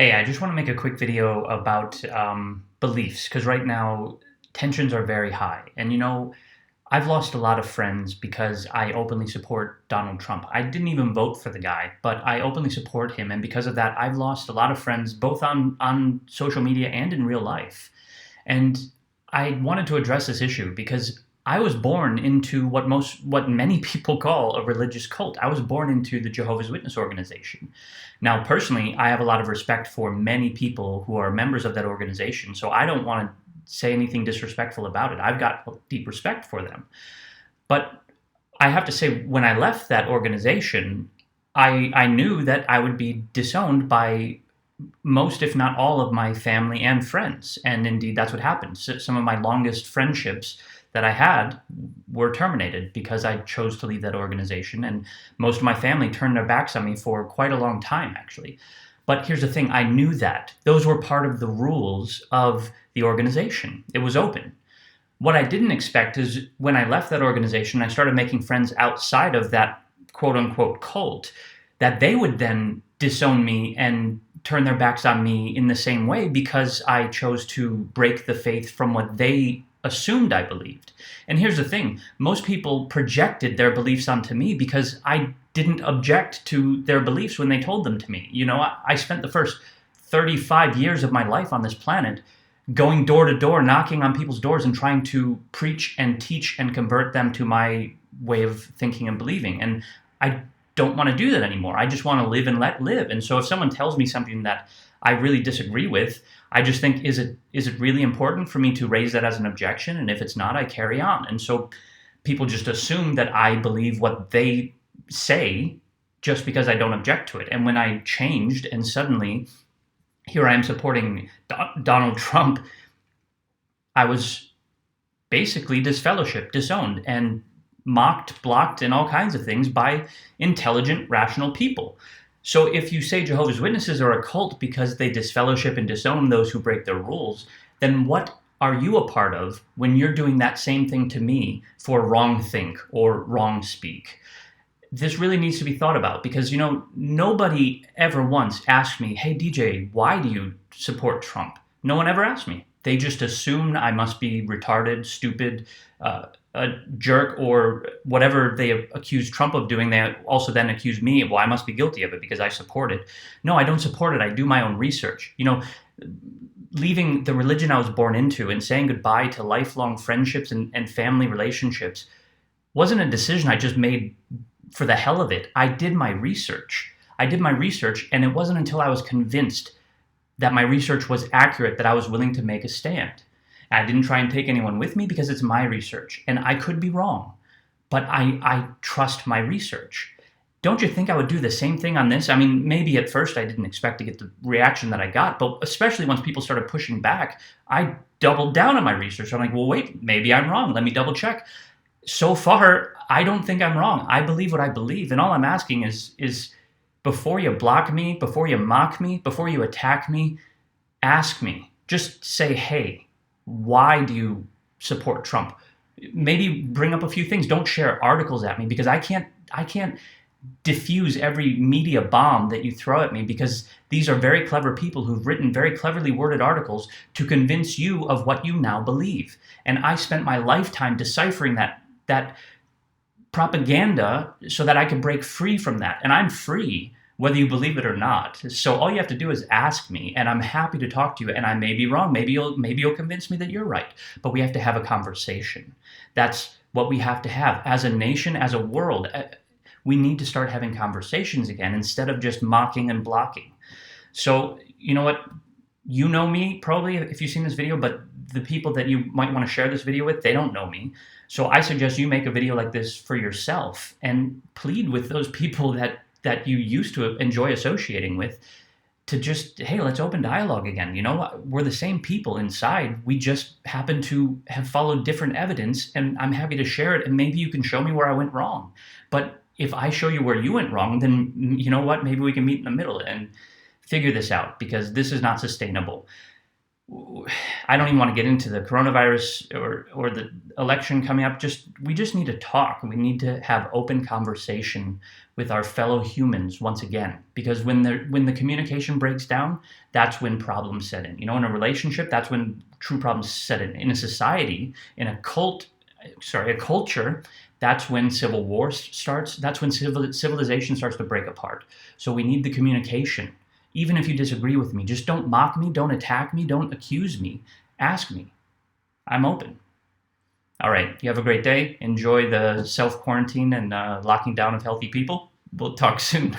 Hey, I just want to make a quick video about beliefs because right now tensions are very high. And I've lost a lot of friends because I openly support Donald Trump. I didn't even vote for the guy, but I openly support him. And because of that, I've lost a lot of friends both on social media and in real life. And I wanted to address this issue because I was born into what many people call a religious cult. I was born into the Jehovah's Witness organization. Now, personally, I have a lot of respect for many people who are members of that organization, so I don't want to say anything disrespectful about it. I've got deep respect for them. But I have to say, when I left that organization, I knew that I would be disowned by most, if not all, of my family and friends. And indeed, that's what happened. So some of my longest friendships that I had were terminated because I chose to leave that organization. And most of my family turned their backs on me for quite a long time, actually. But here's the thing, I knew that. Those were part of the rules of the organization. It was open. What I didn't expect is when I left that organization, I started making friends outside of that quote unquote cult, that they would then disown me and turn their backs on me in the same way because I chose to break the faith from what they assumed I believed. And here's the thing, most people projected their beliefs onto me because I didn't object to their beliefs when they told them to me. I spent the first 35 years of my life on this planet going door to door, knocking on people's doors and trying to preach and teach and convert them to my way of thinking and believing. And I don't want to do that anymore. I just want to live and let live. And so if someone tells me something that I really disagree with, I just think, is it really important for me to raise that as an objection? And if it's not, I carry on. And so people just assume that I believe what they say just because I don't object to it. And when I changed and suddenly here I am supporting Donald Trump, I was basically disfellowshipped, disowned, and mocked, blocked, and all kinds of things by intelligent, rational people. So if you say Jehovah's Witnesses are a cult because they disfellowship and disown those who break their rules, then what are you a part of when you're doing that same thing to me for wrong think or wrong speak? This really needs to be thought about because, nobody ever once asked me, hey, DJ, why do you support Trump? No one ever asked me. They just assumed I must be retarded, stupid, a jerk, or whatever they accuse Trump of doing. They also then accuse me, well, I must be guilty of it because I support it. No, I don't support it. I do my own research. Leaving the religion I was born into and saying goodbye to lifelong friendships and family relationships wasn't a decision I just made for the hell of it. I did my research. And it wasn't until I was convinced that my research was accurate that I was willing to make a stand. I didn't try and take anyone with me because it's my research, and I could be wrong, but I trust my research. Don't you think I would do the same thing on this? I mean, maybe at first I didn't expect to get the reaction that I got, but especially once people started pushing back, I doubled down on my research. I'm like, well, wait, maybe I'm wrong. Let me double check. So far, I don't think I'm wrong. I believe what I believe, and all I'm asking is before you block me, before you mock me, before you attack me, ask me. Just say, hey, why do you support Trump? Maybe bring up a few things. Don't share articles at me because I can't diffuse every media bomb that you throw at me because these are very clever people who've written very cleverly worded articles to convince you of what you now believe. And I spent my lifetime deciphering that propaganda so that I could break free from that. And I'm free whether you believe it or not. So all you have to do is ask me, and I'm happy to talk to you. And I may be wrong. Maybe you'll convince me that you're right. But we have to have a conversation. That's what we have to have as a nation, as a world. We need to start having conversations again instead of just mocking and blocking. So you know what? You know me probably if you've seen this video, but the people that you might want to share this video with, they don't know me. So I suggest you make a video like this for yourself and plead with those people that you used to enjoy associating with to just, hey, let's open dialogue again. We're the same people inside. We just happen to have followed different evidence, and I'm happy to share it, and maybe you can show me where I went wrong. But if I show you where you went wrong, then you know what? Maybe we can meet in the middle and figure this out because this is not sustainable. I don't even want to get into the coronavirus or the election coming up. We just need to talk. We need to have open conversation with our fellow humans once again. Because when the communication breaks down, that's when problems set in. You know, in a relationship, that's when true problems set in. In a society, in a culture, that's when civil war starts. That's when civilization starts to break apart. So we need the communication. Even if you disagree with me, just don't mock me, don't attack me, don't accuse me. Ask me. I'm open. All right. You have a great day. Enjoy the self quarantine and locking down of healthy people. We'll talk soon.